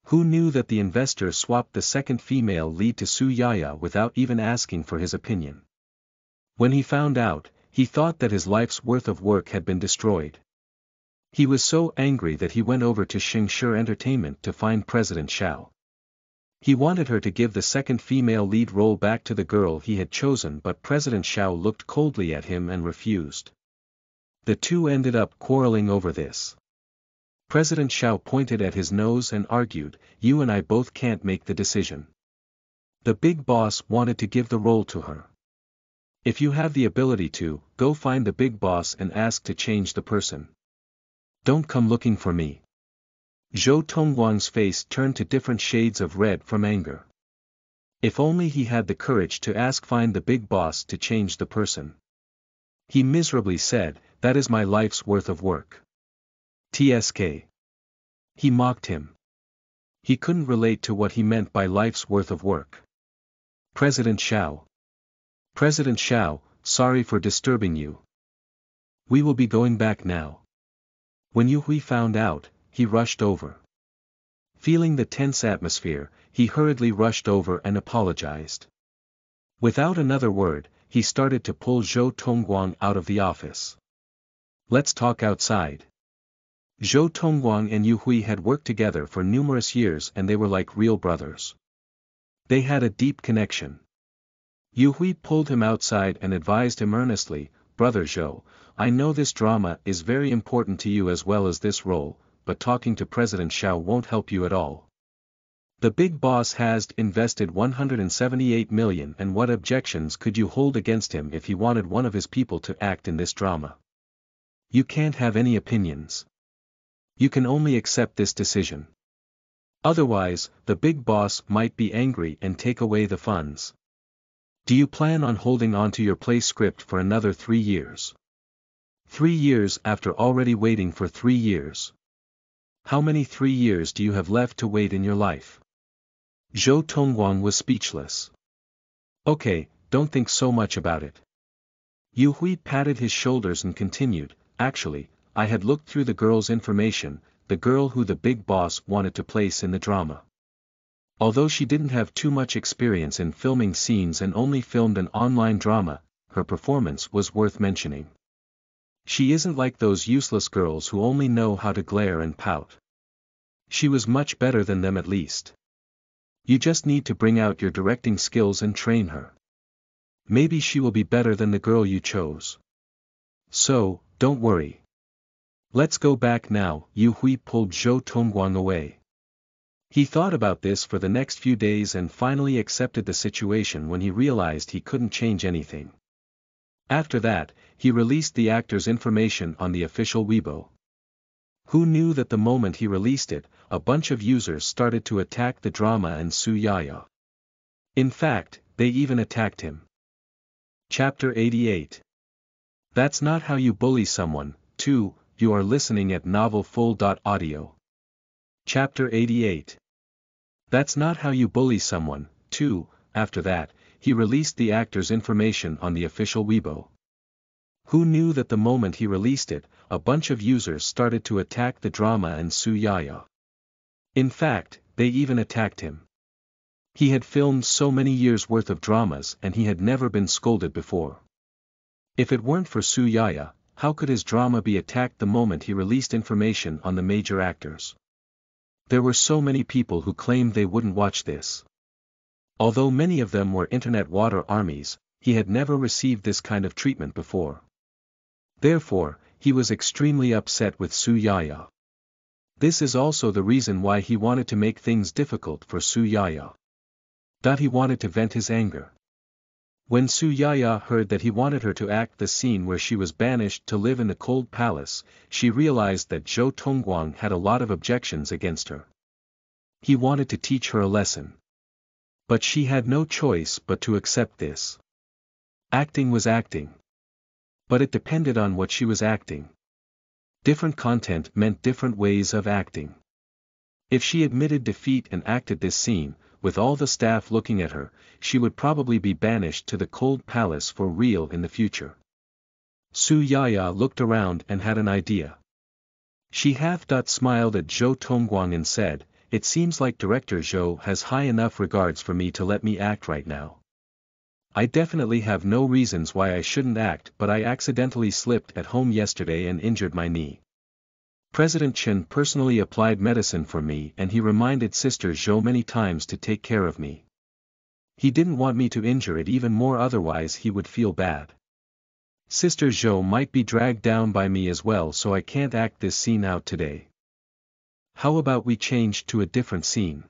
[SPEAKER 1] Who knew that the investor swapped the second female lead to Su Yaya without even asking for his opinion? When he found out, he thought that his life's worth of work had been destroyed. He was so angry that he went over to Xingshi Entertainment to find President Xiao. He wanted her to give the second female lead role back to the girl he had chosen, but President Xiao looked coldly at him and refused. The two ended up quarreling over this. President Xiao pointed at his nose and argued, "You and I both can't make the decision. The big boss wanted to give the role to her. If you have the ability to, go find the big boss and ask to change the person. Don't come looking for me." Zhou Tongguang's face turned to different shades of red from anger. If only he had the courage to find the big boss to change the person. He miserably said, "That is my life's worth of work." TSK. He mocked him. He couldn't relate to what he meant by life's worth of work. President Xiao. President Xiao, sorry for disturbing you. We will be going back now. When Yu Hui found out, he rushed over. Feeling the tense atmosphere, he hurriedly rushed over and apologized. Without another word, he started to pull Zhou Tongguang out of the office. Let's talk outside. Zhou Tongguang and Yu Hui had worked together for numerous years and they were like real brothers. They had a deep connection. Yu Hui pulled him outside and advised him earnestly, "Brother Zhou, I know this drama is very important to you as well as this role, but talking to President Xiao won't help you at all. The big boss has invested 178 million, and what objections could you hold against him if he wanted one of his people to act in this drama? You can't have any opinions. You can only accept this decision. Otherwise, the big boss might be angry and take away the funds. Do you plan on holding on to your play script for another 3 years? 3 years after already waiting for 3 years. How many 3 years do you have left to wait in your life?" Zhou Tongguang was speechless. "Okay, don't think so much about it." Yu Hui patted his shoulders and continued, "Actually, I had looked through the girl's information, the girl who the big boss wanted to place in the drama. Although she didn't have too much experience in filming scenes and only filmed an online drama, her performance was worth mentioning. She isn't like those useless girls who only know how to glare and pout. She was much better than them at least. You just need to bring out your directing skills and train her. Maybe she will be better than the girl you chose. So, don't worry. Let's go back now." Yu Hui pulled Zhou Tongguang away. He thought about this for the next few days and finally accepted the situation when he realized he couldn't change anything. After that, he released the actor's information on the official Weibo. Who knew that the moment he released it, a bunch of users started to attack the drama and Su Yaya. In fact, they even attacked him. Chapter 88. That's not how you bully someone. 2. You are listening at novelfull.audio. Chapter 88. That's not how you bully someone. 2. After that, he released the actor's information on the official Weibo. Who knew that the moment he released it, a bunch of users started to attack the drama and Su Yaya. In fact, they even attacked him. He had filmed so many years worth of dramas and he had never been scolded before. If it weren't for Su Yaya, how could his drama be attacked the moment he released information on the major actors? There were so many people who claimed they wouldn't watch this. Although many of them were internet water armies, he had never received this kind of treatment before. Therefore, he was extremely upset with Su Yaya. This is also the reason why he wanted to make things difficult for Su Yaya. He wanted to vent his anger. When Su Yaya heard that he wanted her to act the scene where she was banished to live in the cold palace, she realized that Zhou Tongguang had a lot of objections against her. He wanted to teach her a lesson. But she had no choice but to accept this. Acting was acting. But it depended on what she was acting. Different content meant different ways of acting. If she admitted defeat and acted this scene, with all the staff looking at her, she would probably be banished to the cold palace for real in the future. Su Yaya looked around and had an idea. She smiled at Zhou Tongguang and said, "It seems like Director Zhou has high enough regards for me to let me act right now. I definitely have no reasons why I shouldn't act, but I accidentally slipped at home yesterday and injured my knee. President Chen personally applied medicine for me and he reminded Sister Zhou many times to take care of me. He didn't want me to injure it even more, otherwise he would feel bad. Sister Zhou might be dragged down by me as well, so I can't act this scene out today. How about we change to a different scene?"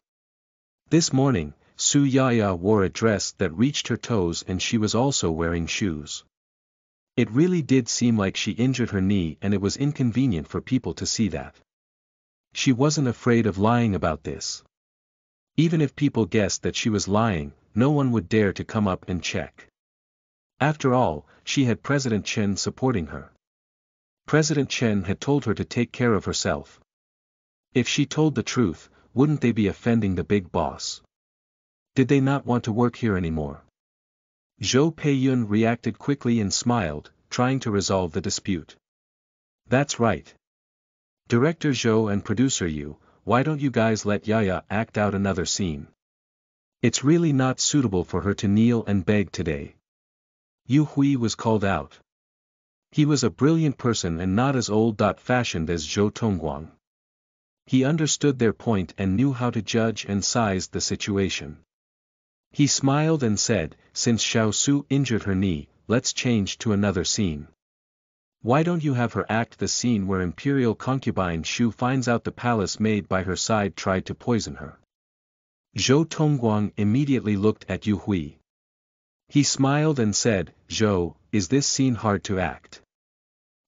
[SPEAKER 1] This morning, Su Yaya wore a dress that reached her toes and she was also wearing shoes. It really did seem like she injured her knee, and it was inconvenient for people to see that. She wasn't afraid of lying about this. Even if people guessed that she was lying, no one would dare to come up and check. After all, she had President Chen supporting her. President Chen had told her to take care of herself. If she told the truth, wouldn't they be offending the big boss? Did they not want to work here anymore? Zhou Peiyun reacted quickly and smiled, trying to resolve the dispute. "That's right. Director Zhou and producer Yu, why don't you guys let Yaya act out another scene? It's really not suitable for her to kneel and beg today." Yu Hui was called out. He was a brilliant person and not as old-fashioned as Zhou Tongguang. He understood their point and knew how to judge and size the situation. He smiled and said, "Since Xiao Su injured her knee, let's change to another scene. Why don't you have her act the scene where imperial concubine Xu finds out the palace maid by her side tried to poison her?" Zhou Tongguang immediately looked at Yu Hui. He smiled and said, "Zhou, is this scene hard to act?"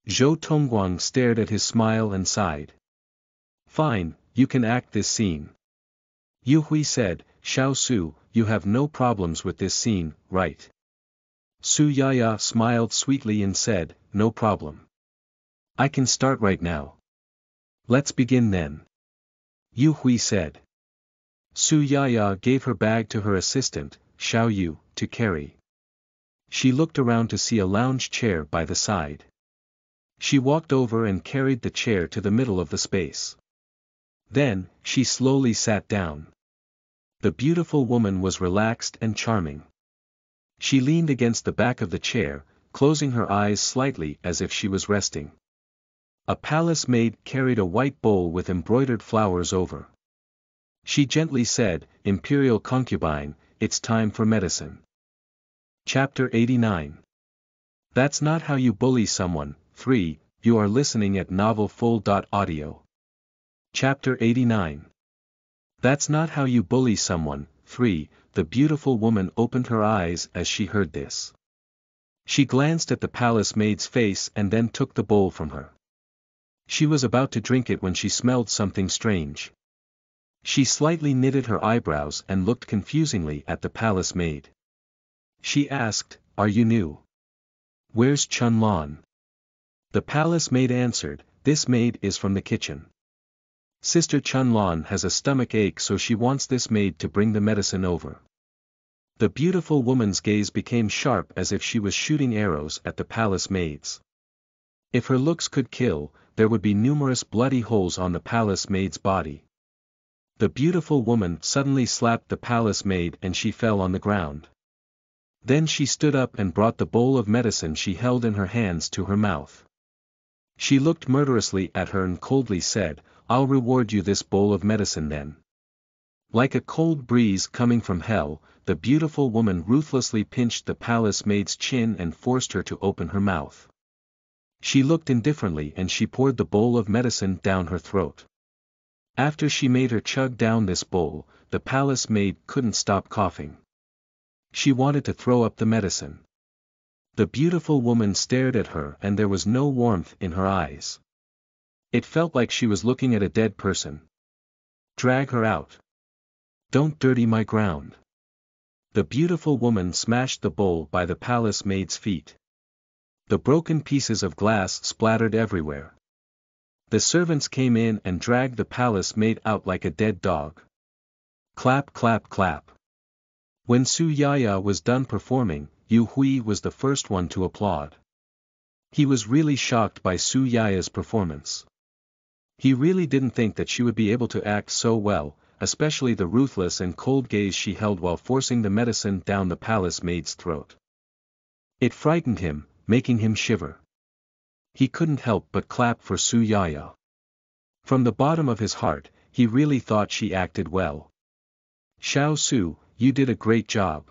[SPEAKER 1] Zhou Tongguang stared at his smile and sighed. "Fine, you can act this scene." Yu Hui said, "Xiao Su, you have no problems with this scene, right?" Su Yaya smiled sweetly and said, "No problem. I can start right now." "Let's begin then." Yu Hui said. Su Yaya gave her bag to her assistant, Xiao Yu, to carry. She looked around to see a lounge chair by the side. She walked over and carried the chair to the middle of the space. Then, she slowly sat down. The beautiful woman was relaxed and charming. She leaned against the back of the chair, closing her eyes slightly as if she was resting. A palace maid carried a white bowl with embroidered flowers over. She gently said, "Imperial concubine, it's time for medicine." Chapter 89. That's Not How You Bully Someone. 3. You are listening at novelfull.audio. Chapter 89. That's not how you bully someone. 3. The beautiful woman opened her eyes as she heard this. She glanced at the palace maid's face and then took the bowl from her. She was about to drink it when she smelled something strange. She slightly knitted her eyebrows and looked confusingly at the palace maid. She asked, "Are you new? Where's Chun Lan?" The palace maid answered, "This maid is from the kitchen. Sister Chun Lan has a stomach ache, so she wants this maid to bring the medicine over." The beautiful woman's gaze became sharp as if she was shooting arrows at the palace maids. If her looks could kill, there would be numerous bloody holes on the palace maid's body. The beautiful woman suddenly slapped the palace maid and she fell on the ground. Then she stood up and brought the bowl of medicine she held in her hands to her mouth. She looked murderously at her and coldly said, "I'll reward you this bowl of medicine then." Like a cold breeze coming from hell, the beautiful woman ruthlessly pinched the palace maid's chin and forced her to open her mouth. She looked indifferently and she poured the bowl of medicine down her throat. After she made her chug down this bowl, the palace maid couldn't stop coughing. She wanted to throw up the medicine. The beautiful woman stared at her and there was no warmth in her eyes. It felt like she was looking at a dead person. Drag her out. Don't dirty my ground. The beautiful woman smashed the bowl by the palace maid's feet. The broken pieces of glass splattered everywhere. The servants came in and dragged the palace maid out like a dead dog. Clap clap clap. When Su Yaya was done performing, Yu Hui was the first one to applaud. He was really shocked by Su Yaya's performance. He really didn't think that she would be able to act so well, especially the ruthless and cold gaze she held while forcing the medicine down the palace maid's throat. It frightened him, making him shiver. He couldn't help but clap for Su Yaya. From the bottom of his heart, he really thought she acted well. Xiao Su, you did a great job.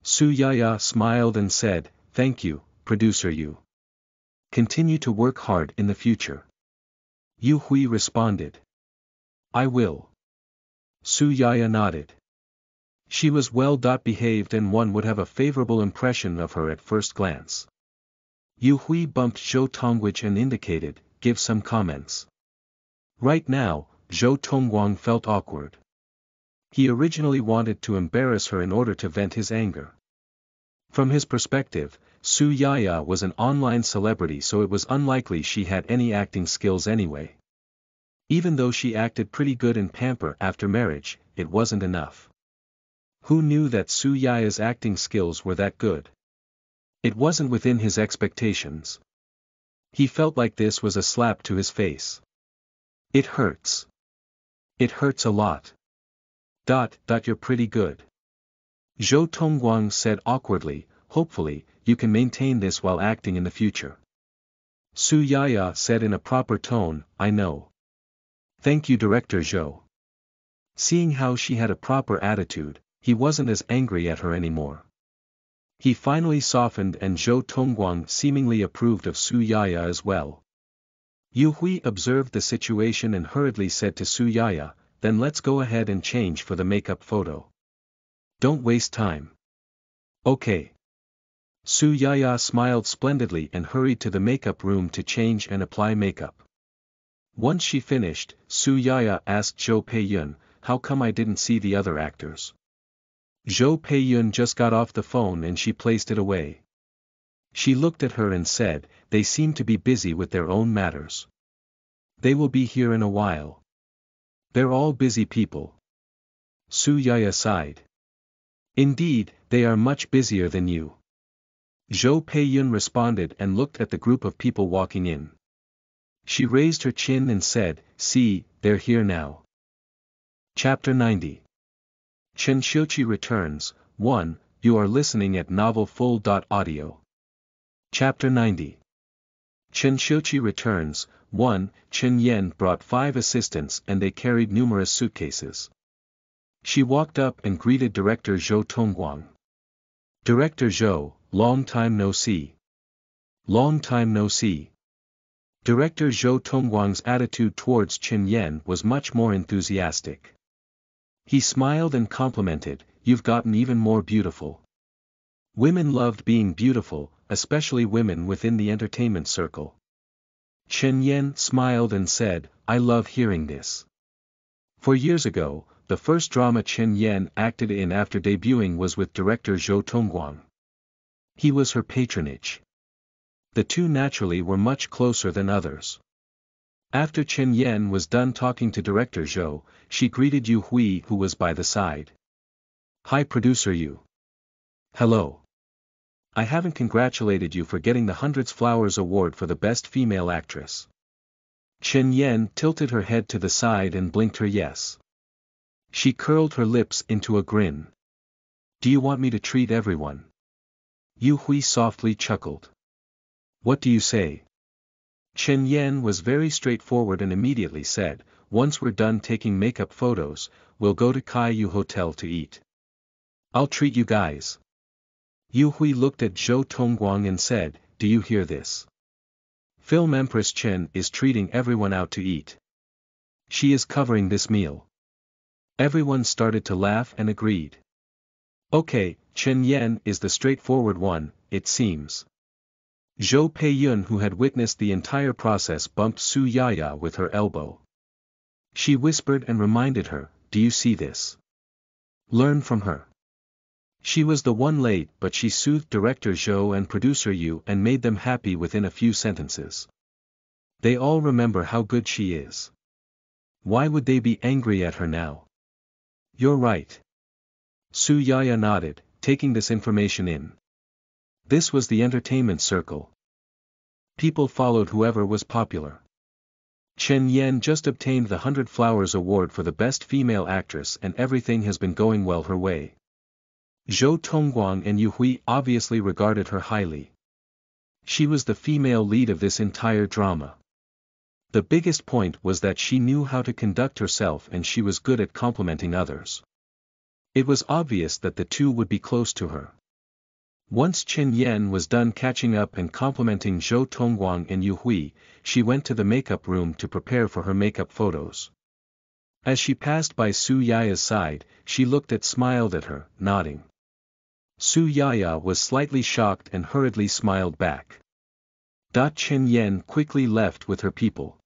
[SPEAKER 1] Su Yaya smiled and said, thank you, producer Yu. Continue to work hard in the future. Yu Hui responded. I will. Su Yaya nodded. She was well behaved and one would have a favorable impression of her at first glance. Yu Hui bumped Zhou Tongguich and indicated, give some comments. Right now, Zhou Tongguang felt awkward. He originally wanted to embarrass her in order to vent his anger. From his perspective, Su Yaya was an online celebrity so it was unlikely she had any acting skills anyway. Even though she acted pretty good in Pamper after marriage, it wasn't enough. Who knew that Su Yaya's acting skills were that good? It wasn't within his expectations. He felt like this was a slap to his face. It hurts. It hurts a lot. You're pretty good. Zhou Tongguang said awkwardly, hopefully, you can maintain this while acting in the future. Su Yaya said in a proper tone, I know. Thank you Director Zhou. Seeing how she had a proper attitude, he wasn't as angry at her anymore. He finally softened and Zhou Tongguang seemingly approved of Su Yaya as well. Yu Hui observed the situation and hurriedly said to Su Yaya, then let's go ahead and change for the makeup photo. Don't waste time. Okay. Su Yaya smiled splendidly and hurried to the makeup room to change and apply makeup. Once she finished, Su Yaya asked Zhou Peiyun, how come I didn't see the other actors? Zhou Peiyun just got off the phone and she placed it away. She looked at her and said, they seem to be busy with their own matters. They will be here in a while. They're all busy people. Su Yaya sighed. Indeed, they are much busier than you. Zhou Peiyun responded and looked at the group of people walking in. She raised her chin and said, see, they're here now. Chapter 90. Chen Xiuqi returns. 1. You are listening at novelfull.audio. Chapter 90. Chen Xiuqi returns. 1. Chen Yan brought 5 assistants and they carried numerous suitcases. She walked up and greeted Director Zhou Tongguang. Director Zhou, long time no see. Long time no see. Director Zhou Tongguang's attitude towards Chen Yan was much more enthusiastic. He smiled and complimented, you've gotten even more beautiful. Women loved being beautiful, especially women within the entertainment circle. Chen Yan smiled and said, I love hearing this. For years ago, the first drama Chen Yan acted in after debuting was with director Zhou Tongguang. He was her patronage. The two naturally were much closer than others. After Chen Yan was done talking to director Zhou, she greeted Yu Hui who was by the side. Hi producer Yu. Hello. I haven't congratulated you for getting the Hundreds Flowers Award for the Best Female Actress. Chen Yan tilted her head to the side and blinked her yes. She curled her lips into a grin. Do you want me to treat everyone? Yu Hui softly chuckled. What do you say? Chen Yan was very straightforward and immediately said, once we're done taking makeup photos, we'll go to Kaiyu Hotel to eat. I'll treat you guys. Yu Hui looked at Zhou Tongguang and said, do you hear this? Film Empress Chen is treating everyone out to eat. She is covering this meal. Everyone started to laugh and agreed. Okay, Chen Yan is the straightforward one, it seems. Zhou Peiyun, who had witnessed the entire process, bumped Su Yaya with her elbow. She whispered and reminded her, do you see this? Learn from her. She was the one late, but she soothed director Zhou and producer Yu and made them happy within a few sentences. They all remember how good she is. Why would they be angry at her now? You're right. Su Yaya nodded, taking this information in. This was the entertainment circle. People followed whoever was popular. Chen Yan just obtained the 100 Flowers Award for the Best Female Actress, and everything has been going well her way. Zhou Tongguang and Yu Hui obviously regarded her highly. She was the female lead of this entire drama. The biggest point was that she knew how to conduct herself and she was good at complimenting others. It was obvious that the two would be close to her. Once Chen Yan was done catching up and complimenting Zhou Tongguang and Yu Hui, she went to the makeup room to prepare for her makeup photos. As she passed by Su Yaya's side, she looked and smiled at her, nodding. Su Yaya was slightly shocked and hurriedly smiled back. Chen Yan quickly left with her people.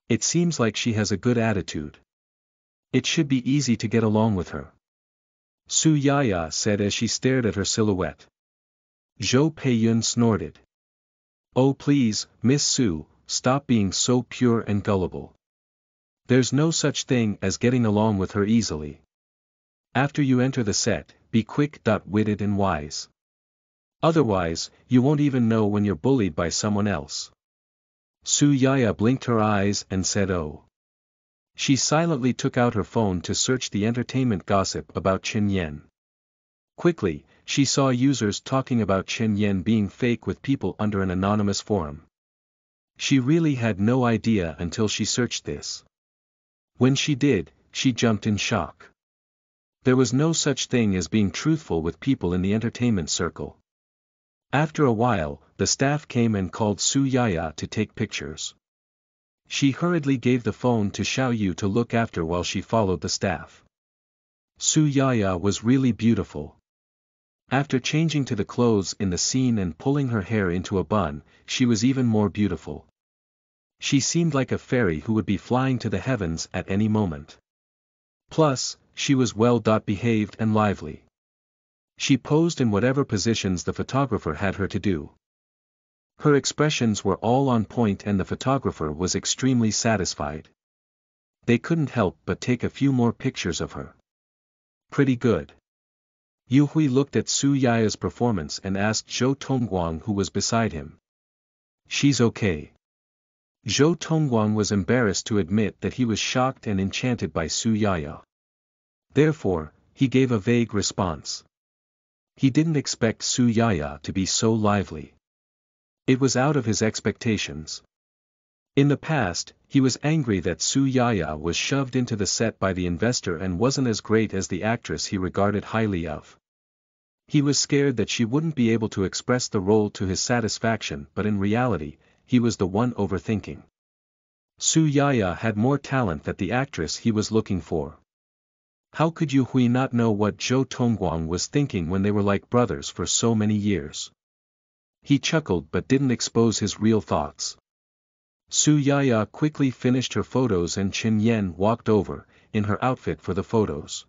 [SPEAKER 1] It seems like she has a good attitude. It should be easy to get along with her. Su Yaya said as she stared at her silhouette. Zhou Peiyun snorted. Oh please, Miss Su, stop being so pure and gullible. There's no such thing as getting along with her easily. After you enter the set, be quick-witted and wise. Otherwise, you won't even know when you're bullied by someone else. Su Yaya blinked her eyes and said oh. She silently took out her phone to search the entertainment gossip about Chen Yan. Quickly, she saw users talking about Chen Yan being fake with people under an anonymous forum. She really had no idea until she searched this. When she did, she jumped in shock. There was no such thing as being truthful with people in the entertainment circle. After a while, the staff came and called Su Yaya to take pictures. She hurriedly gave the phone to Xiao Yu to look after while she followed the staff. Su Yaya was really beautiful. After changing to the clothes in the scene and pulling her hair into a bun, she was even more beautiful. She seemed like a fairy who would be flying to the heavens at any moment. Plus, she was well-behaved and lively. She posed in whatever positions the photographer had her to do. Her expressions were all on point and the photographer was extremely satisfied. They couldn't help but take a few more pictures of her. Pretty good. Yu Hui looked at Su Yaya's performance and asked Zhou Tongguang, who was beside him. She's okay. Zhou Tongguang was embarrassed to admit that he was shocked and enchanted by Su Yaya. Therefore, he gave a vague response. He didn't expect Su Yaya to be so lively. It was out of his expectations. In the past, he was angry that Su Yaya was shoved into the set by the investor and wasn't as great as the actress he regarded highly of. He was scared that she wouldn't be able to express the role to his satisfaction, but in reality, he was the one overthinking. Su Yaya had more talent than the actress he was looking for. How could Yu Hui not know what Zhou Tongguang was thinking when they were like brothers for so many years? He chuckled but didn't expose his real thoughts. Su Yaya quickly finished her photos and Chen Yan walked over, in her outfit for the photos.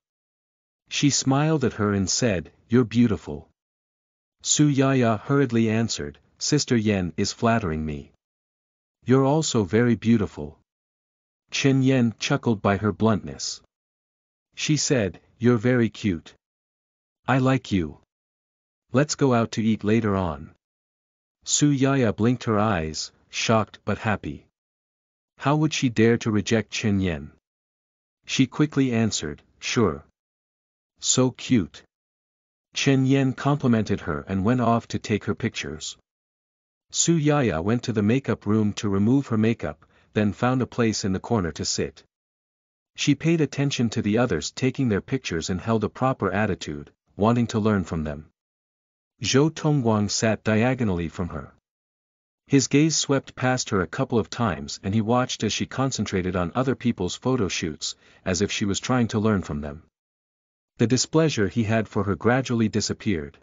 [SPEAKER 1] She smiled at her and said, "You're beautiful." Su Yaya hurriedly answered, "Sister Yan is flattering me." "You're also very beautiful." Chen Yan chuckled by her bluntness. She said, "You're very cute. I like you. Let's go out to eat later on." Su Yaya blinked her eyes, shocked but happy. How would she dare to reject Chen Yan? She quickly answered, "Sure. So cute." Chen Yan complimented her and went off to take her pictures. Su Yaya went to the makeup room to remove her makeup, then found a place in the corner to sit. She paid attention to the others taking their pictures and held a proper attitude, wanting to learn from them. Zhou Tongguang sat diagonally from her. His gaze swept past her a couple of times and he watched as she concentrated on other people's photo shoots, as if she was trying to learn from them. The displeasure he had for her gradually disappeared.